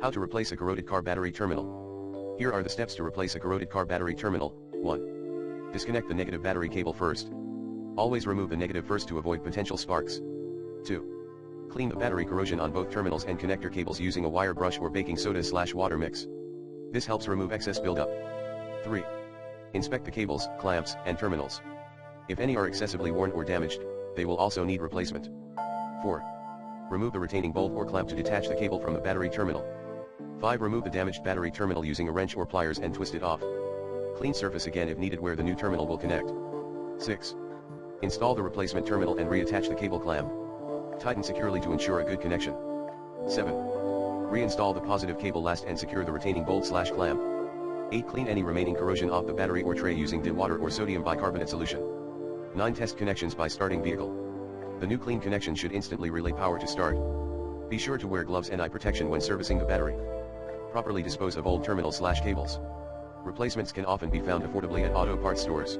How to replace a corroded car battery terminal. Here are the steps to replace a corroded car battery terminal. 1. Disconnect the negative battery cable first. Always remove the negative first to avoid potential sparks. 2. Clean the battery corrosion on both terminals and connector cables using a wire brush or baking soda/water mix. This helps remove excess buildup. 3. Inspect the cables, clamps, and terminals. If any are excessively worn or damaged, they will also need replacement. 4. Remove the retaining bolt or clamp to detach the cable from the battery terminal. 5. Remove the damaged battery terminal using a wrench or pliers and twist it off. Clean surface again if needed where the new terminal will connect. 6. Install the replacement terminal and reattach the cable clamp. Tighten securely to ensure a good connection. 7. Reinstall the positive cable last and secure the retaining bolt/clamp. 8. Clean any remaining corrosion off the battery or tray using water or sodium bicarbonate solution. 9. Test connections by starting vehicle. The new clean connection should instantly relay power to start. Be sure to wear gloves and eye protection when servicing the battery. Properly dispose of old terminals/cables. Replacements can often be found affordably at auto parts stores.